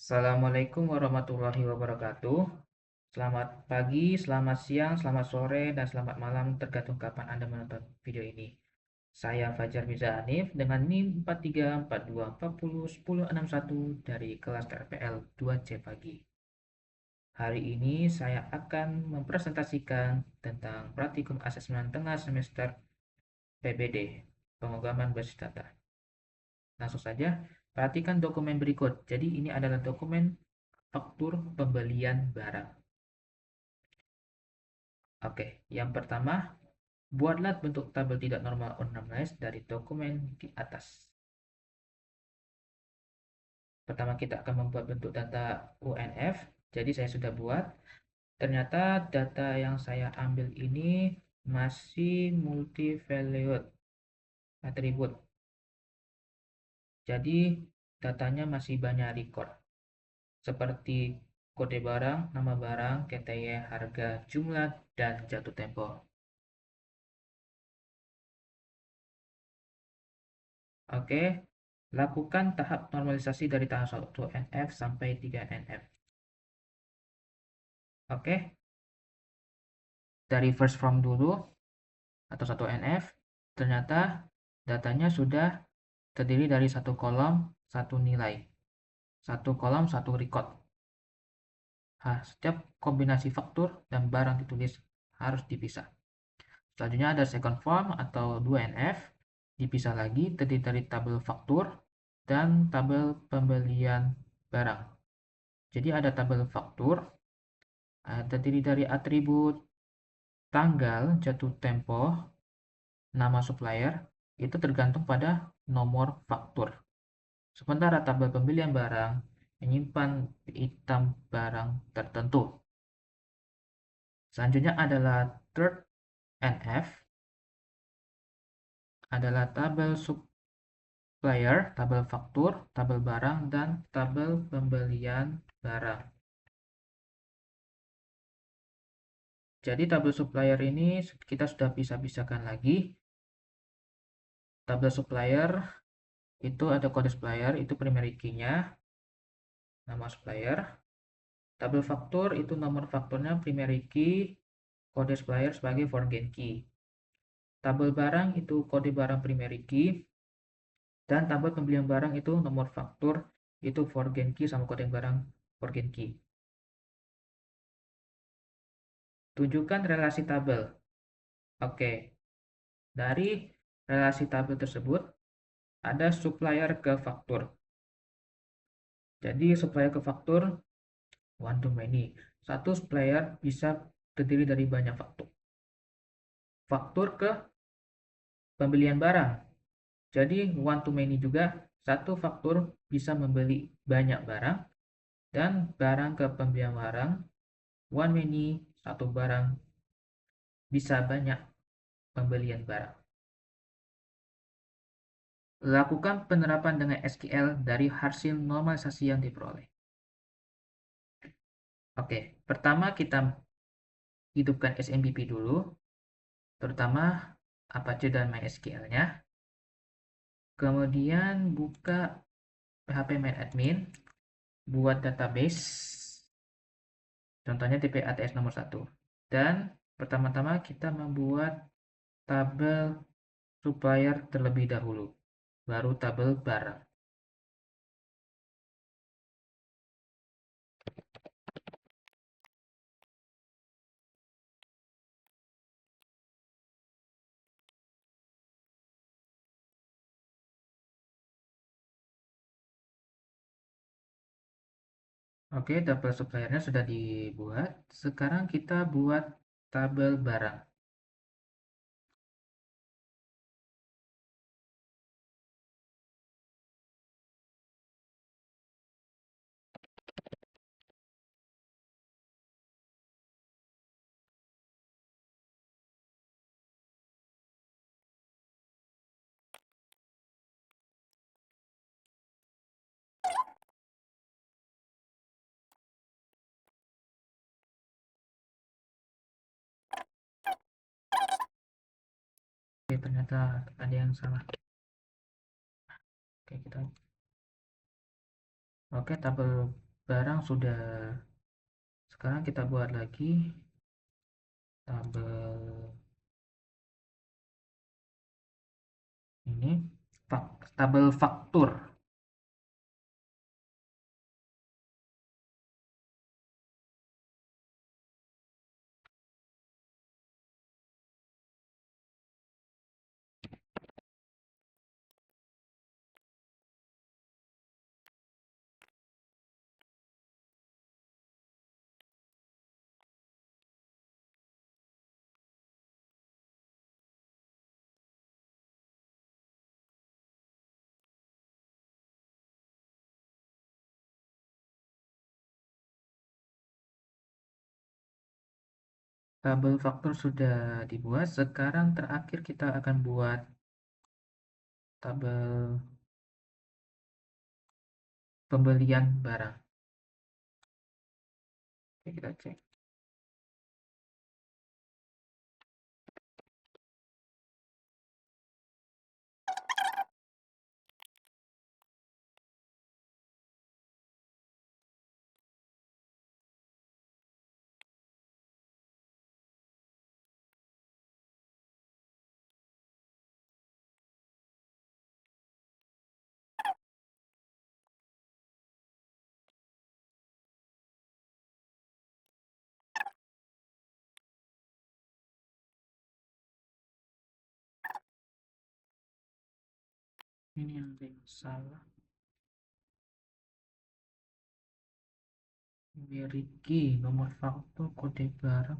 Assalamualaikum warahmatullahi wabarakatuh. Selamat pagi, selamat siang, selamat sore, dan selamat malam tergantung kapan Anda menonton video ini. Saya Fajar Miza Hanif dengan NIM 4342401061 dari kelas TRPL 2C Pagi. Hari ini saya akan mempresentasikan tentang praktikum asesmen tengah semester PBD, pemrograman basis data. Langsung saja, perhatikan dokumen berikut. Jadi ini adalah dokumen faktur pembelian barang. Oke, yang pertama, buatlah bentuk tabel tidak normal unnormalized dari dokumen di atas. Pertama kita akan membuat bentuk data UNF. Jadi saya sudah buat. Ternyata data yang saya ambil ini masih multi-valued atribut. Jadi datanya masih banyak record. Seperti kode barang, nama barang, KTY, harga, jumlah, dan jatuh tempo. Oke, lakukan tahap normalisasi dari tahap 1 NF sampai 3 NF. Oke, dari first from dulu atau 1 NF, ternyata datanya sudah terdiri dari satu kolom, satu nilai. Satu kolom, satu record. Setiap kombinasi faktur dan barang ditulis harus dipisah. Selanjutnya ada second form atau 2NF, dipisah lagi terdiri dari tabel faktur dan tabel pembelian barang. Jadi ada tabel faktur, terdiri dari atribut tanggal, jatuh tempo, nama supplier, itu tergantung pada nomor faktur. Sementara tabel pembelian barang menyimpan item barang tertentu. Selanjutnya adalah third NF, adalah tabel supplier, tabel faktur, tabel barang, dan tabel pembelian barang. Jadi tabel supplier ini kita sudah bisa pisahkan lagi. Tabel supplier itu ada kode supplier, itu primary key-nya, nama supplier. Tabel faktur itu nomor fakturnya primary key, kode supplier sebagai forget key. Tabel barang itu kode barang primary key, dan tabel pembelian barang itu nomor faktur, itu forget key sama kode barang forget key. Tunjukkan relasi tabel. Oke, dari relasi tabel tersebut ada supplier ke faktur. Jadi supplier ke faktur one to many. Satu supplier bisa terdiri dari banyak faktur. Faktur ke pembelian barang. Jadi one to many juga, satu faktur bisa membeli banyak barang, dan barang ke pembelian barang, one many, satu barang bisa banyak pembelian barang. Lakukan penerapan dengan SQL dari hasil normalisasi yang diperoleh. Oke, pertama kita hidupkan SMPP dulu, terutama Apache dan MySQL-nya. Kemudian buka PHP MyAdmin, buat database, contohnya TP-ATS nomor 1. Dan pertama-tama kita membuat tabel supplier terlebih dahulu, baru tabel barang. Oke, tabel suppliernya sudah dibuat. Sekarang kita buat tabel barang. Oke, ternyata ada yang salah. Oke, tabel barang sudah. Sekarang kita buat lagi tabel ini, tabel faktur. Tabel faktur sudah dibuat. Sekarang terakhir kita akan buat tabel pembelian barang. Oke, kita cek. Ini yang ada yang salah. Memiliki nomor faktur kode barang.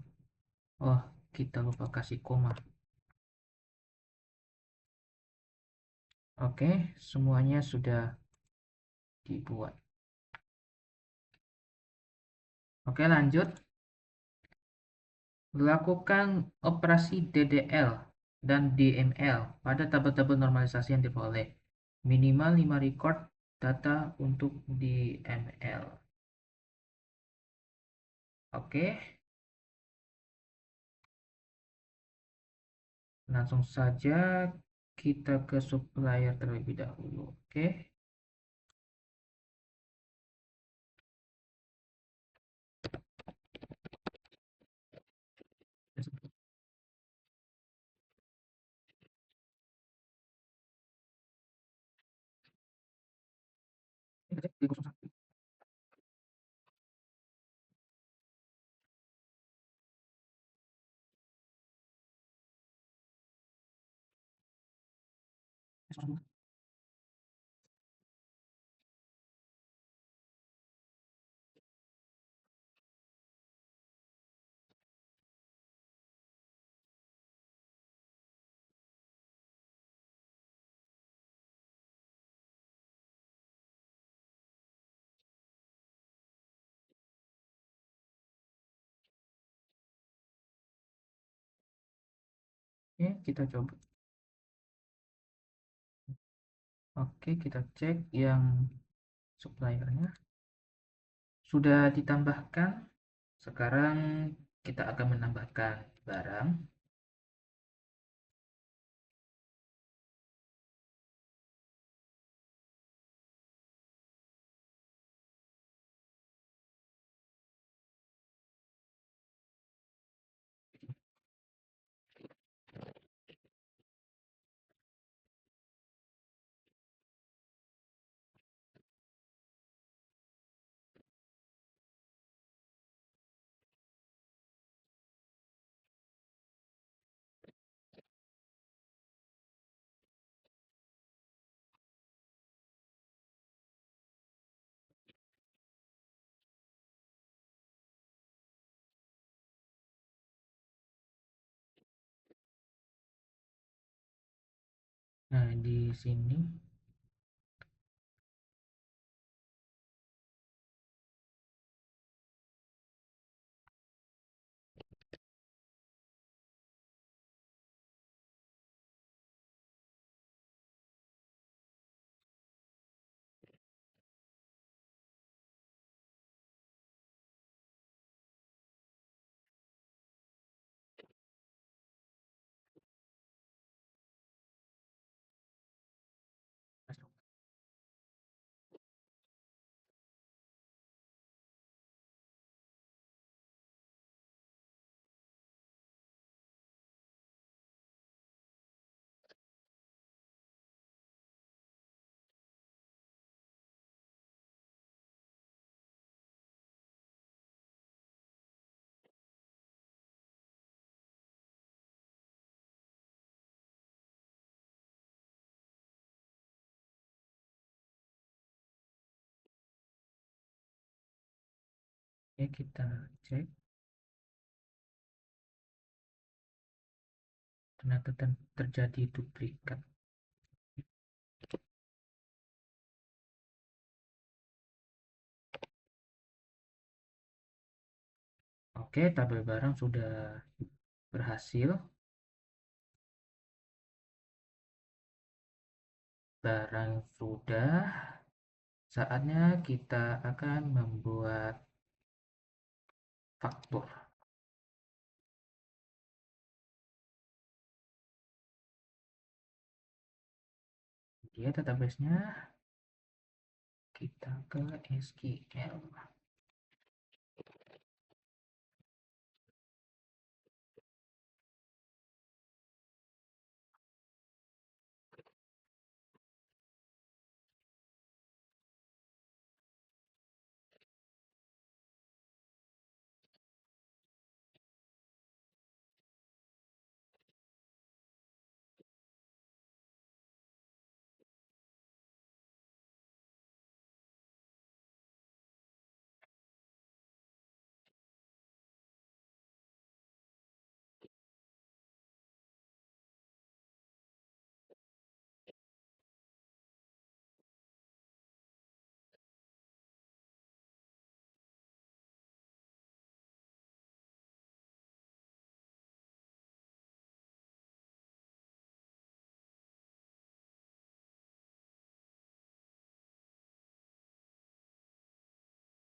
Oh, kita lupa kasih koma. Oke, semuanya sudah dibuat. Oke, lanjut. Lakukan operasi DDL dan DML pada tabel-tabel normalisasi yang diperoleh. Minimal 5 record data untuk DML. Oke, langsung saja kita ke supplier terlebih dahulu. Oke. Oke, kita coba. Oke, kita cek yang suppliernya sudah ditambahkan. Sekarang kita akan menambahkan barang. Nah, di sini Oke, kita cek. Ternyata terjadi duplikat. Oke, tabel barang sudah berhasil. Barang sudah. Saatnya kita akan membuat faktur. Dia database-nya kita ke SQL.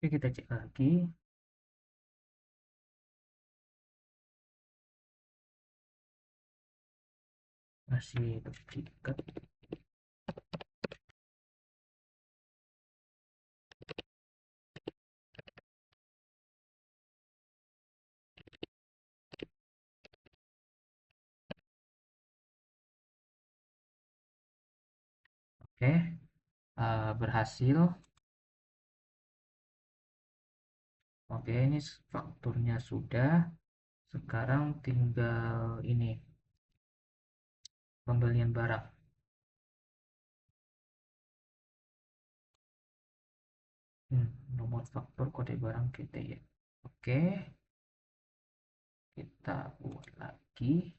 Oke, kita cek lagi. Masih duplikat. Oke, berhasil. Oke, ini fakturnya sudah. Sekarang tinggal ini pembelian barang. Nomor faktur kode barang kita ya. Oke, kita buat lagi.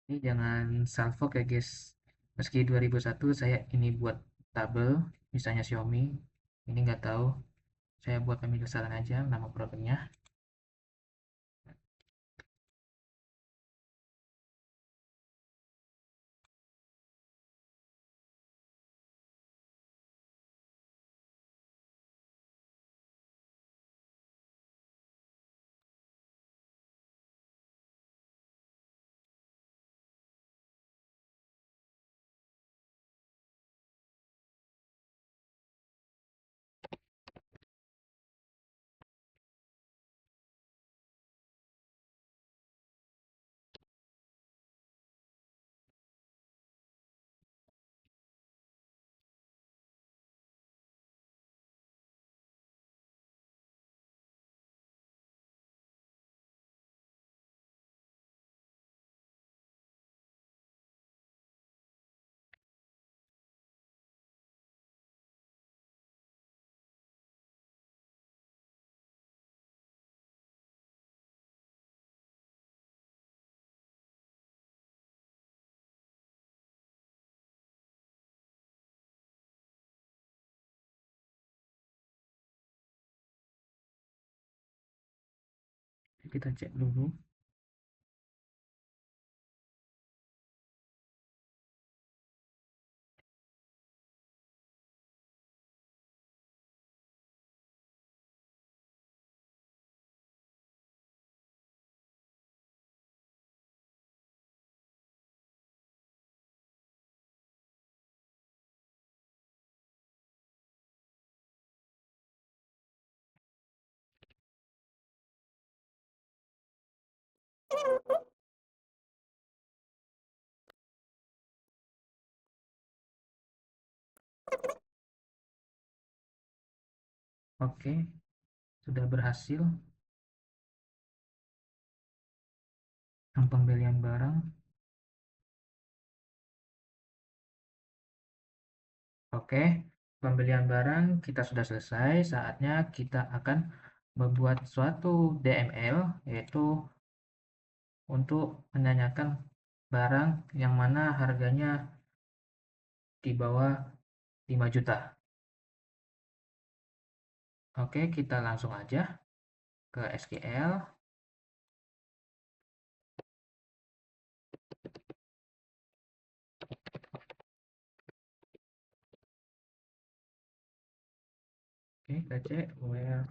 Ini jangan salfok ya guys. Meski 2001 saya ini buat tabel, misalnya Xiaomi. Ini nggak tahu. Saya buat pemisahan aja nama produknya. Kita cek dulu. Oke, sudah berhasil yang pembelian barang. Oke, pembelian barang kita sudah selesai. Saatnya kita akan membuat suatu DML, yaitu untuk menanyakan barang yang mana harganya di bawah 5 juta. Oke, kita langsung aja ke SQL. Oke, kita cek where.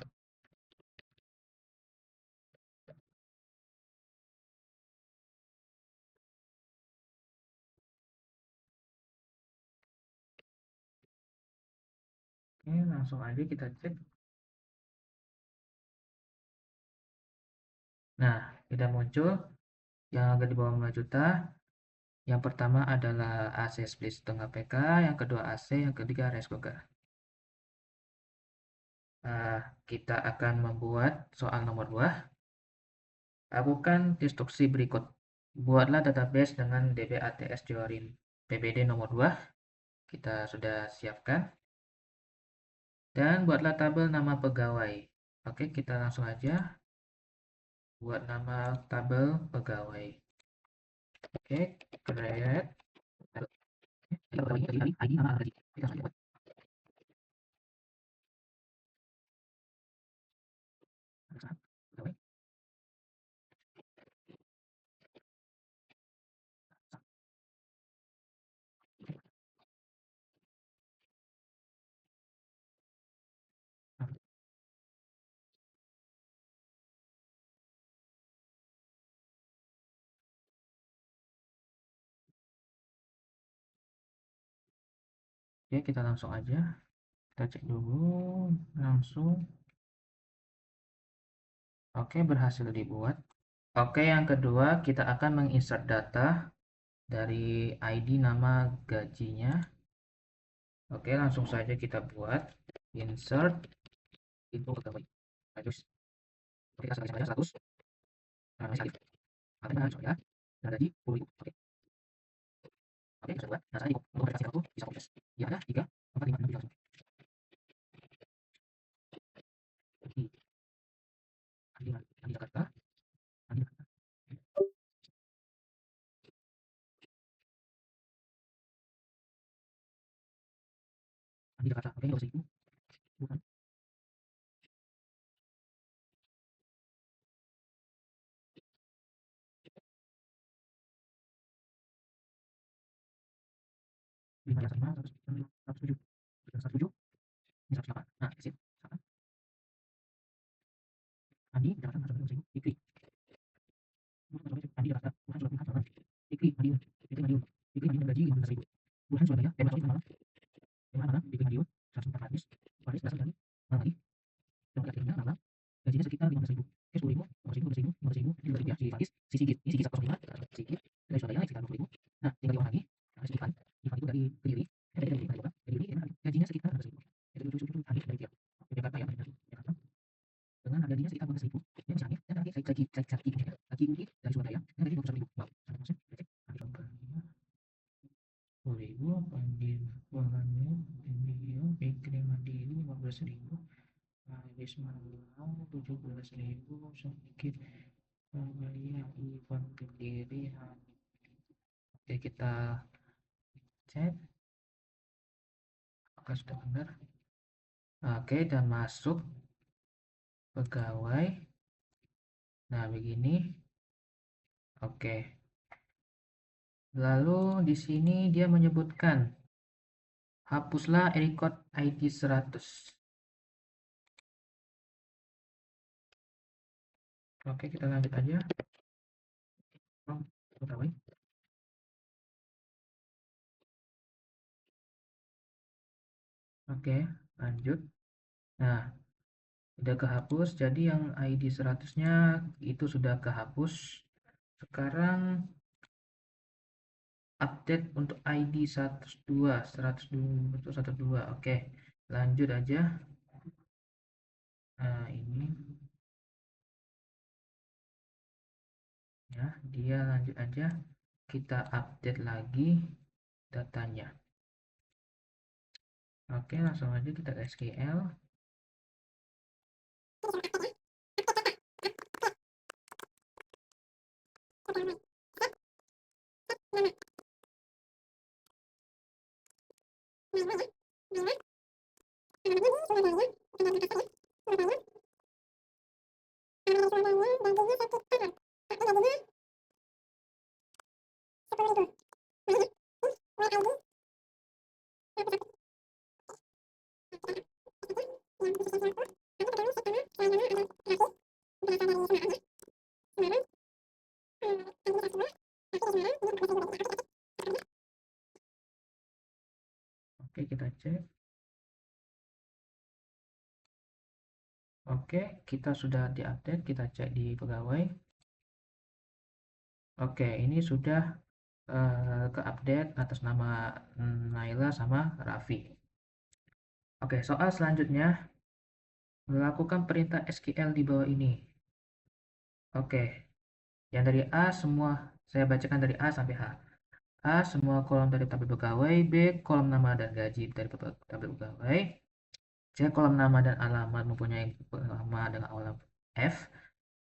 Oke, langsung aja kita cek. Nah, tidak muncul yang harga di bawah 5 juta. Yang pertama adalah AC split setengah PK, yang kedua AC, yang ketiga rice cooker. Kita akan membuat soal nomor 2. Lakukan instruksi berikut. Buatlah database dengan DBATS Jorin PBD nomor 2. Kita sudah siapkan. Dan buatlah tabel nama pegawai. Oke, kita langsung aja buat nama tabel pegawai. Oke, create. ID nama gaji. Kita langsung buat. Pegawai. Oke, kita langsung aja. Kita cek dulu langsung. Oke, berhasil dibuat. Oke, yang kedua kita akan menginsert data dari ID nama gajinya. Oke, langsung saja kita buat insert info pegawai. Terus kita selesai saja 100. Nah, sakit. Artinya saya dan gaji 10.000. Oke. Oke, sudah buat. Nah, saya di konversi waktu bisa proses. Ya ada 3 4 5 6 7 Oke. Andi Jakarta. Andi Jakarta. Andi Jakarta. Oke, 12.000. Bukan. 505 107. 107. Ini 108. Nah, exit. Misalkan Andi Jakarta 107.000. Ikli. Andi Jakarta. Bukan Surabaya. Ikli Madiun. Ikli Madiun. Ikli Madiun gaji 15.000. Bukan Surabaya. Masuk malam. Malam. Ikli Madiun 104 habis. Waris berasal dari Malang lagi. Yang akhirnya malam. Gajinya sekitar 15.000. Oke, 10.000. 15.000. 15.000. 15.000. 15.000 ya. Si Faris. Si Sigit. Ini Sigit 105. Sigit. Dari Surabaya sekitar 20.000. Nah, tinggal diulang lagi. Nah, si Ivan. Ivan itu dari Kediri. Dari Kediri. Kediri gajinya sekitar 15.000. Jadi lucu-lucu habis dari dia. Jakarta ya. Jakarta. Dengan harga gajinya sekitar 15.000. Ya misalnya. Dan lagi lagi Udi dari Surabaya. Dan gaji 21.000. Wow. 100%. Cek. Habis contohnya. 10.000. Pandin. Uangnya. Dia. Fikri Madiun 15.000. Habis malam 17.000. Sedikit. Surabaya. Ivan Kediri. Oke, kita cek apakah sudah benar. Oke, dan masuk pegawai. Nah, begini. Oke. Lalu di sini dia menyebutkan hapuslah record ID 100. Oke, kita lanjut aja. Pegawai. Oke, lanjut. Nah, udah kehapus. Jadi yang ID 100-nya itu sudah kehapus. Sekarang update untuk ID 102, 102. Oke, lanjut aja. Nah, ini ya, dia lanjut aja. Kita update lagi datanya. Oke, langsung aja kita ke SQL. Oke, kita cek. Oke, kita sudah diupdate. Kita cek di pegawai. Oke, ini sudah ke-update atas nama Naila sama Raffi. Oke, soal selanjutnya, melakukan perintah SQL di bawah ini. Oke, yang dari A semua, saya bacakan dari A sampai H. A, semua kolom dari tabel pegawai. B, kolom nama dan gaji dari tabel pegawai. C, kolom nama dan alamat mempunyai nama dengan awal F.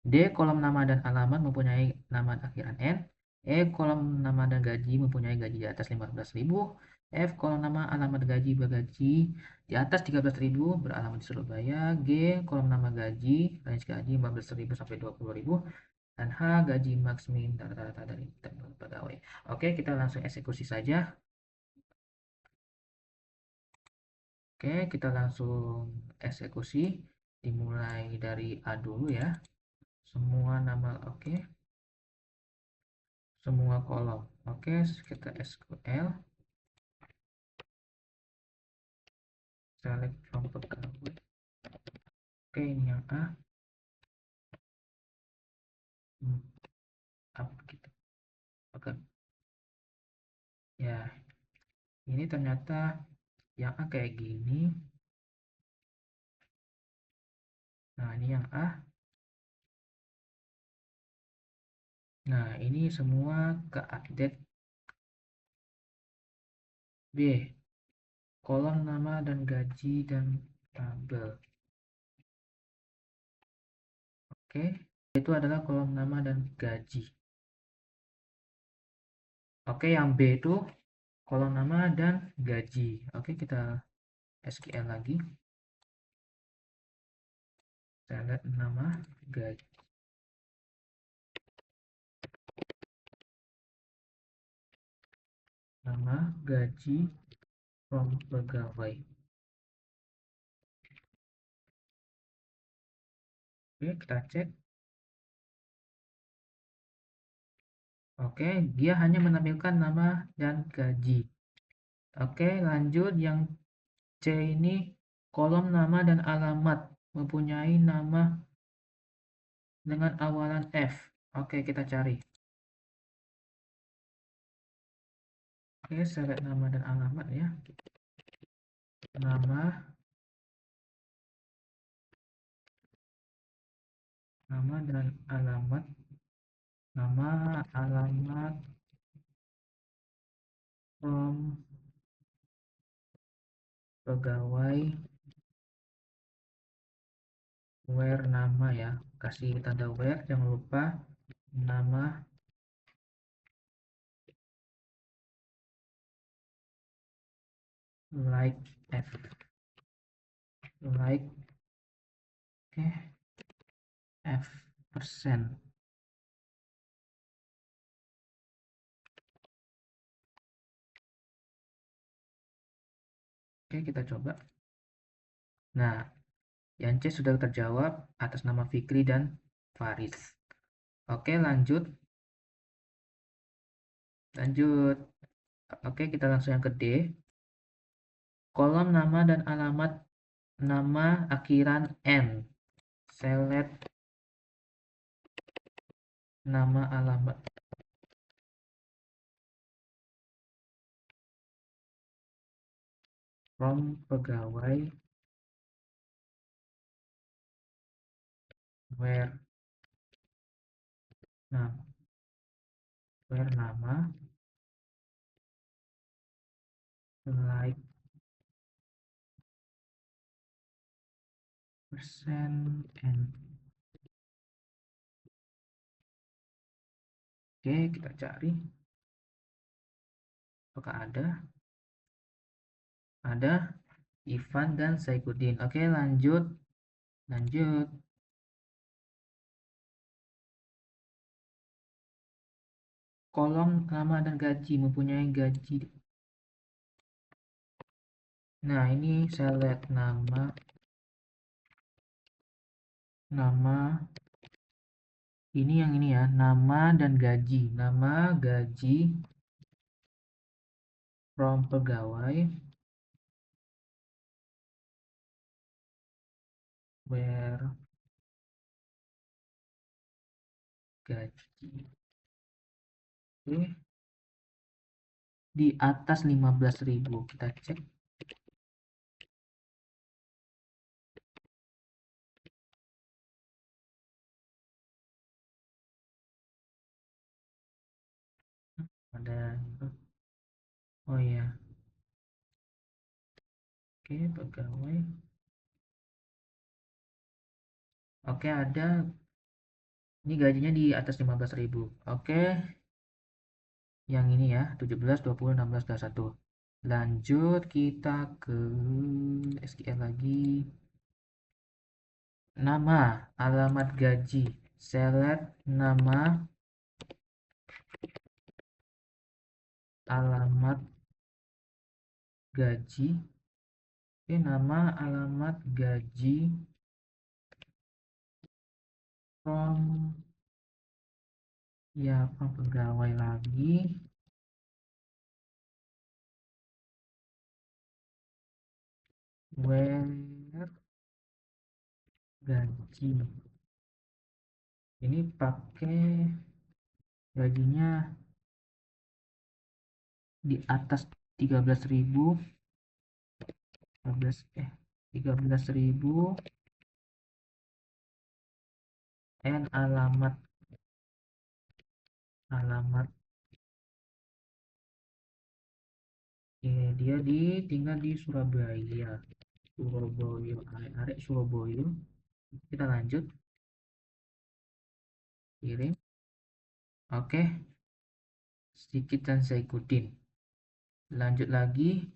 D, kolom nama dan alamat mempunyai nama akhiran N. E, kolom nama dan gaji mempunyai gaji di atas 15.000. F, kolom nama alamat gaji bergaji di atas 13.000 beralamat di Surabaya. G, kolom nama gaji range gaji 14.000 sampai 20.000. Dan H, gaji maksimum rata-rata dari pegawai. Oke, kita langsung eksekusi saja. Oke, kita langsung eksekusi. Dimulai dari A dulu ya. Semua nama oke. Semua kolom. Oke, kita SQL. Select from pegawai. Oke, ini yang A. Apa gitu. Oke. Ya, ini ternyata yang A kayak gini. Nah, ini yang A. Nah, ini semua ke update B. Kolom nama dan gaji dan tabel. Oke, itu adalah kolom nama dan gaji. Oke, yang B itu kolom nama dan gaji. Oke, kita SQL lagi. Select nama gaji. Nama gaji from pegawai. Oke, kita cek. Oke, dia hanya menampilkan nama dan gaji. Oke, lanjut yang C ini kolom nama dan alamat mempunyai nama dengan awalan F. Oke, kita cari. Oke, select nama dan alamat ya. Nama dan alamat. Nama, alamat, from pegawai, where nama ya. Kasih tanda where, jangan lupa nama like F. Like oke. F persen. Oke, kita coba. Nah, yang C sudah terjawab atas nama Fikri dan Faris. Oke, lanjut. Lanjut. Oke, kita langsung yang ke D. Kolom nama dan alamat nama akhiran N. Select nama alamat from pegawai where nah where nama like percent and oke kita cari apakah ada Ivan dan Saikuddin. Oke lanjut lanjut kolom nama dan gaji mempunyai gaji. Nah ini saya lihat nama ini yang ini ya, nama dan gaji. Nama, gaji from pegawai where gaji. Oke. Di atas 15.000 kita cek. Ada oh iya. Oke, pegawai. Oke, ada ini gajinya di atas 15.000. Oke, yang ini ya, 17, 20, 16, 21. Lanjut kita ke SQL lagi. Nama, alamat gaji. Select nama, alamat gaji. Oke, nama, alamat gaji from ya from pegawai lagi. Where gaji. Ini pakai gajinya di atas 13.000 13.000 and alamat dia tinggal di Surabaya arek Surabaya. Kita lanjut kirim. Oke, sedikit dan saya ikutin. Lanjut lagi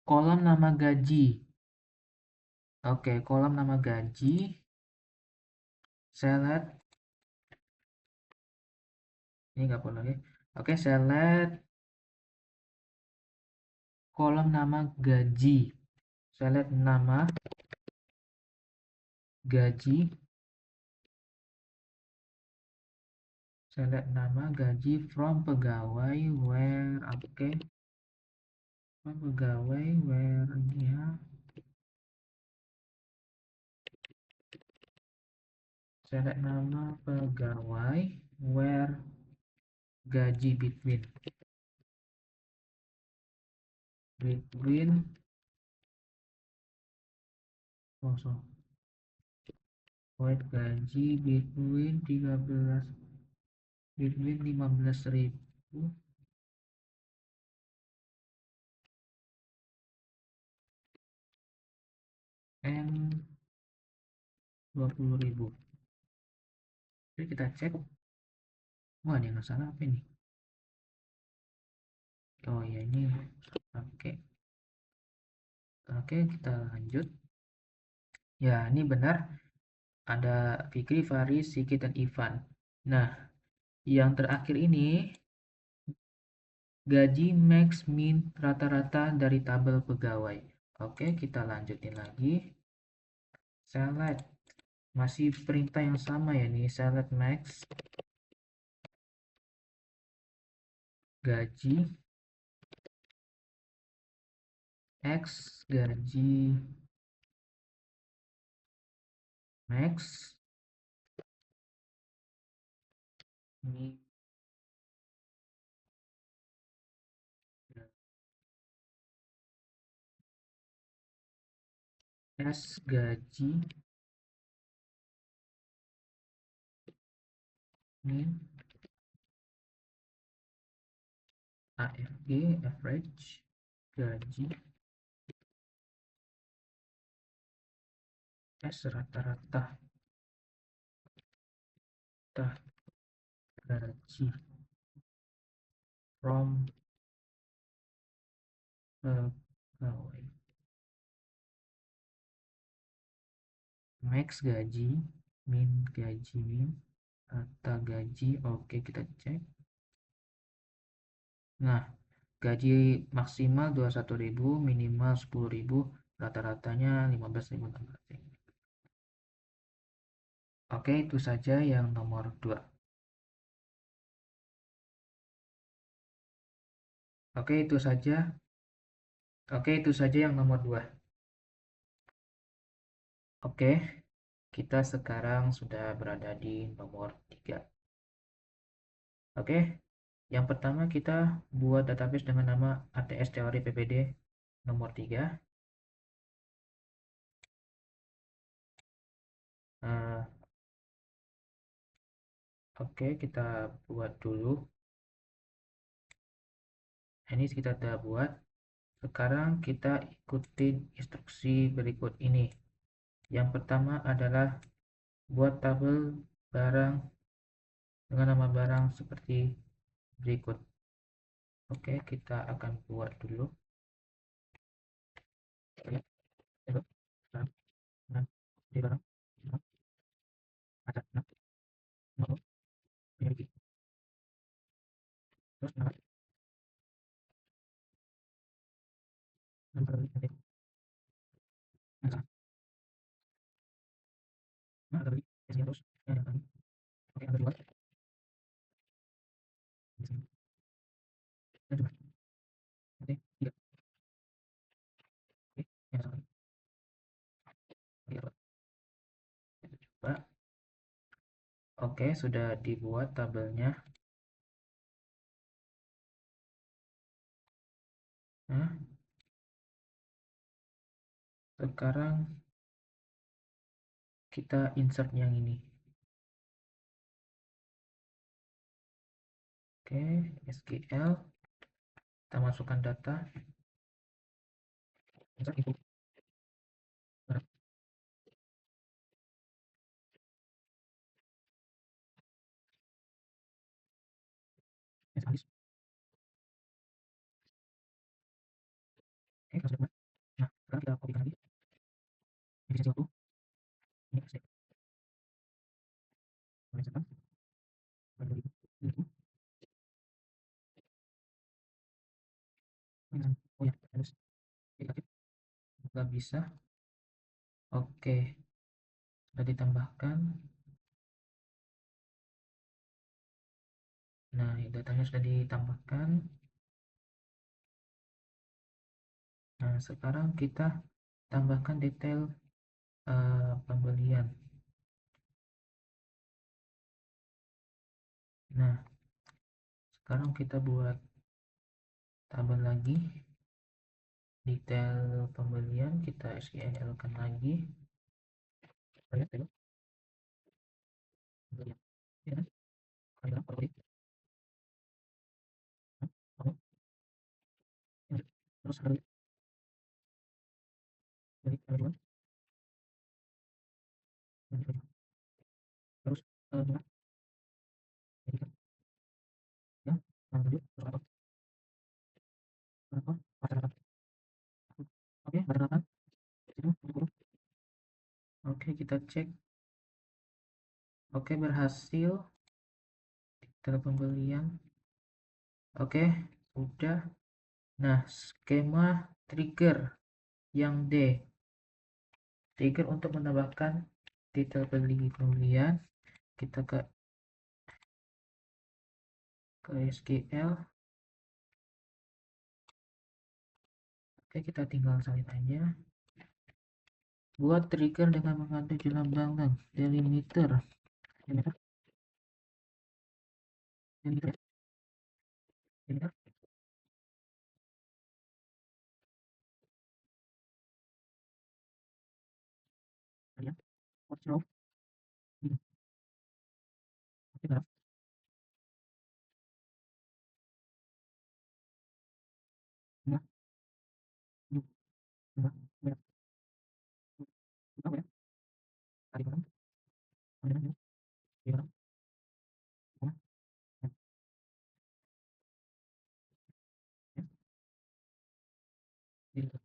kolom nama gaji. Oke, kolom nama gaji select ini nggak perlu lagi. Oke, select kolom nama gaji. Select nama gaji. Select nama gaji from pegawai where. Oke, from pegawai where ini ya. Select nama pegawai where gaji between kosong where gaji between 15.000 and 20.000. Jadi kita cek. Wah, ini nggak salah apa ini? Oh ya ini. Oke, kita lanjut. Ya, ini benar. Ada Fikri, Faris, Sigit, dan Ivan. Nah, yang terakhir ini gaji max min rata-rata dari tabel pegawai. Oke, kita lanjutin lagi. Select. Masih perintah yang sama ya nih. Select max. Gaji. X gaji max Ini S gaji min AFG average gaji S rata-rata gaji from pegawai. Max gaji min gaji min rata gaji. Oke, kita cek. Nah, gaji maksimal 21.000, minimal 10.000, rata-ratanya 15.600. Oke, itu saja yang nomor 2. Oke, itu saja. Oke, itu saja yang nomor 2. Oke, kita sekarang sudah berada di nomor 3. Oke, yang pertama kita buat database dengan nama ATS Teori PPD nomor 3. Oke, kita buat dulu. Ini kita sudah buat. Sekarang kita ikutin instruksi berikut ini. Yang pertama adalah buat tabel barang dengan nama barang seperti berikut. Oke, kita akan buat dulu. Ya, barang, barang, di barang, barang, ada, nomor, memiliki, terus nama, nomor, nanti, nama, nama, ada beli, biasanya terus, ada kami, oke, ada dua, di sini, dan juga, nanti, tiga, oke, yang satu, oke, dua, kita coba. Oke, sudah dibuat tabelnya. Nah, sekarang kita insert yang ini. Oke, SQL, kita masukkan data, insert info, barang, habis. Oke, kita sudah buat. Nah, sekarang kita kopikan lagi, efisiensi waktu, ini kasih, menunjukkan, pada 2000, oh ya, harus dikasih, nggak bisa. Oke, sudah ditambahkan. Nah, datanya sudah ditambahkan. Nah, sekarang kita tambahkan detail pembelian. Nah, sekarang kita buat tabel lagi. Detail pembelian kita SQL kan lagi. Lihat dulu. Pembelian. Ya kan? Kalau beli. Kamu. Terus beli. Beli. Jual. Terus murah. Jadi kan. Ya. Lanjut. Terus apa? Apa? Masyarakat. Oke, masyarakat. Itu. Oke, kita cek. Oke, berhasil. Detail pembelian. Oke, udah. Nah, skema trigger yang D. Trigger untuk menambahkan detail pembelian. Kita ke SQL. Oke, kita tinggal salin aja. Buat trigger dengan mengambil jumlah barang delimiter. Ini gitu ya. Ini kan, ya. What's wrong? Hmm, oke, benar. Benar, hmm, benar, benar, benar, benar. Tadi benar, benar, benar, benar, benar, benar, ya. Ini gitu.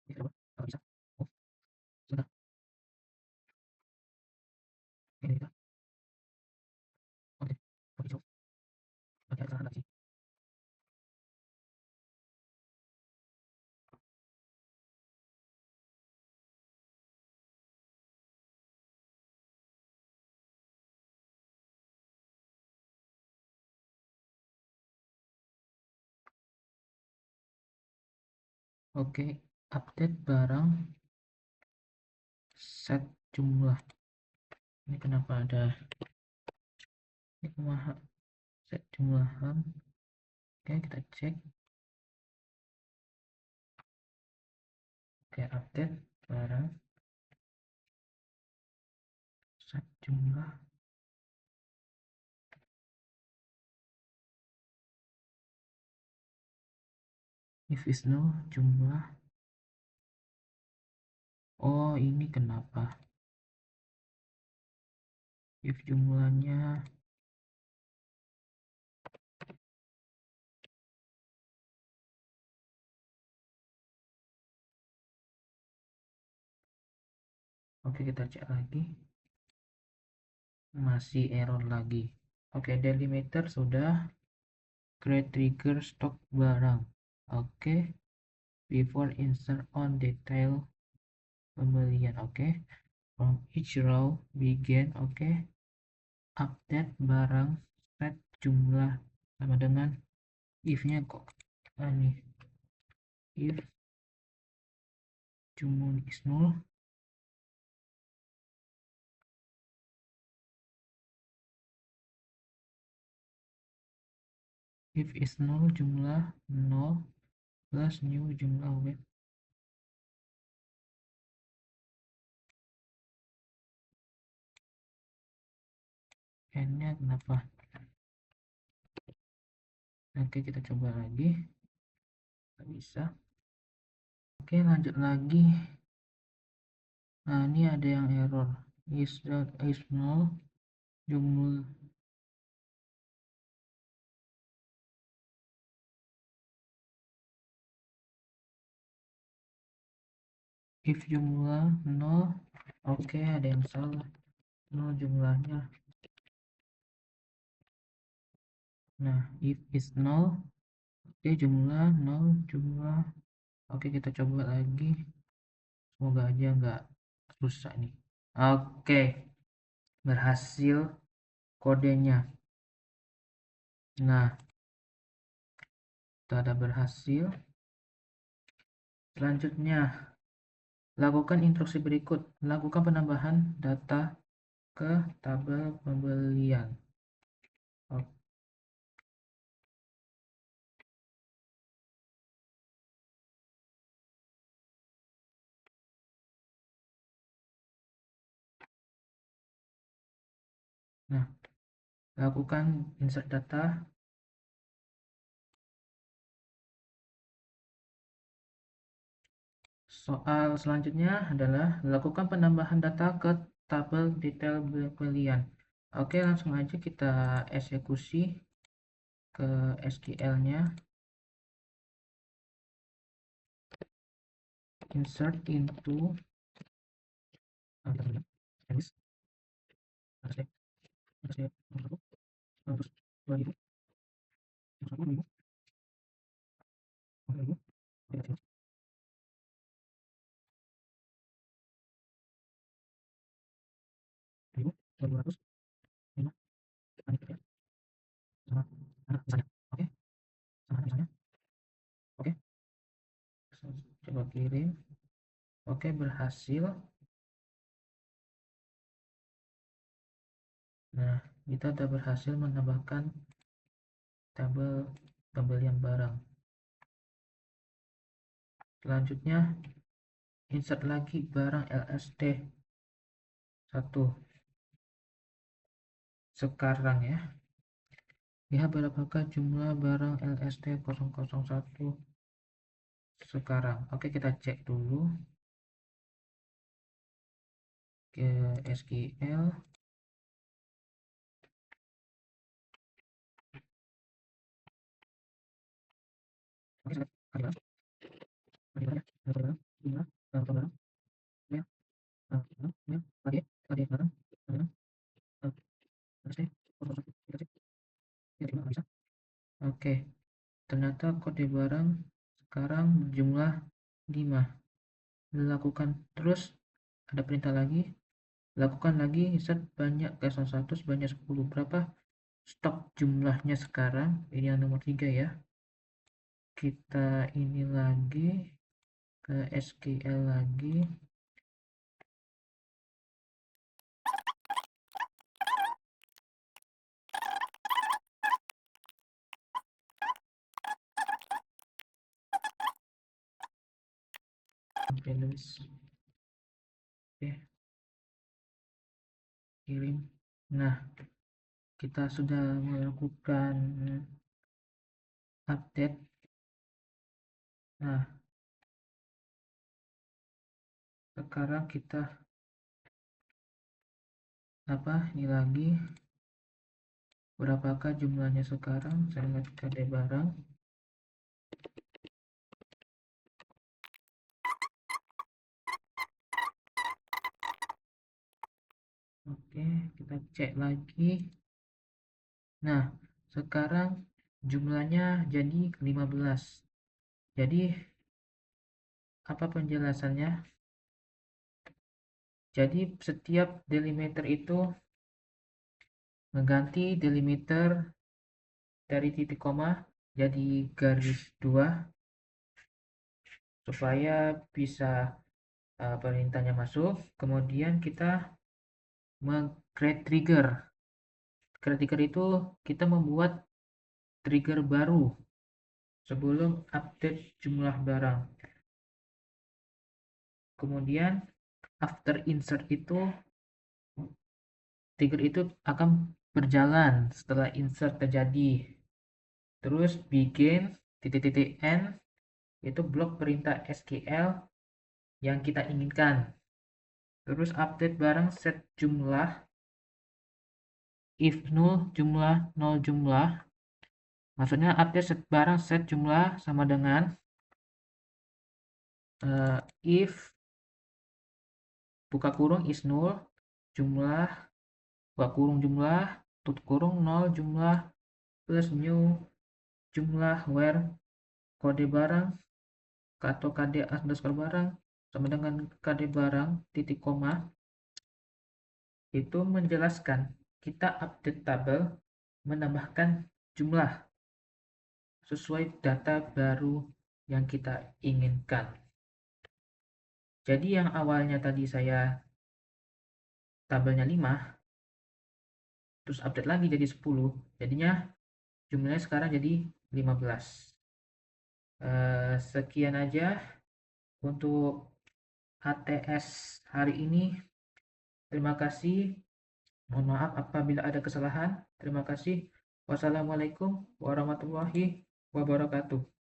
Ini coba, kalau bisa. Oh, sebentar. Ini gitu. Oke, oke, coba. Oke, ada salah lagi. Oke, update barang set jumlah. Ini kenapa ada ini kumaha set jumlah ham? Oke, kita cek. Oke, update barang set jumlah. If is no jumlah. Oh, ini kenapa? If jumlahnya. Oke, kita cek lagi. Masih error lagi. Oke, delimiter sudah. Create trigger stok barang. Oke, before insert on detail pembelian. Oke, from each row begin. Oke, update barang set jumlah sama dengan if-nya kok ini if jumlah is null. If is null jumlah 0 plus new jumlah web. N-nya kenapa? Oke, kita coba lagi. Nggak bisa. Oke, lanjut lagi. Nah, ini ada yang error. Is null jumlah. If jumlah 0. Oke, ada yang salah. 0 jumlahnya. Nah, if is 0. Oke, jumlah 0 jumlah. Oke, kita coba lagi. Semoga aja nggak susah nih. Oke, berhasil kodenya. Nah, kita ada berhasil. Selanjutnya, lakukan instruksi berikut. Lakukan penambahan data ke tabel pembelian. Oke. Nah, lakukan insert data. Soal selanjutnya adalah lakukan penambahan data ke tabel detail pembelian. Oke, langsung aja kita eksekusi ke SQL-nya. Insert into Oke, oke, coba kirim. Oke, berhasil. Nah, kita sudah berhasil menambahkan tabel pembelian barang. Selanjutnya insert lagi barang LSD 1 sekarang ya. Lihat berapakah jumlah barang LSD 001 sekarang. Oke, kita cek dulu ke SQL. Oke, ternyata kode barang sekarang berjumlah 5. Lakukan terus, ada perintah lagi, lakukan lagi insert banyak ke 1 sebanyak 10. Berapa stok jumlahnya sekarang? Ini yang nomor 3 ya. Kita ini lagi ke SQL lagi. Balance. Oke, kirim. Nah, kita sudah melakukan update. Nah, sekarang kita ini lagi, berapakah jumlahnya sekarang? Saya lihat kode barang. Oke, kita cek lagi. Nah, sekarang jumlahnya jadi 15. Jadi apa penjelasannya? Jadi setiap delimiter itu mengganti delimiter dari titik koma jadi garis 2 supaya bisa perintahnya masuk. Kemudian kita create trigger. Create trigger itu kita membuat trigger baru sebelum update jumlah barang. Kemudian after insert itu trigger itu akan berjalan setelah insert terjadi. Terus begin titik-titik n itu blok perintah SQL yang kita inginkan. Terus update barang set jumlah, if null jumlah, nol jumlah. Maksudnya update set barang set jumlah sama dengan if buka kurung is null jumlah, buka kurung jumlah, tutup kurung 0 jumlah plus new jumlah where kode barang atau kd underscore barang sama dengan kd barang titik koma. Itu menjelaskan kita update tabel menambahkan jumlah sesuai data baru yang kita inginkan. Jadi yang awalnya tadi saya tabelnya 5 terus update lagi jadi 10, jadinya jumlahnya sekarang jadi 15. Sekian aja untuk ATS hari ini. Terima kasih. Mohon maaf apabila ada kesalahan. Terima kasih. Wassalamualaikum warahmatullahi wabarakatuh.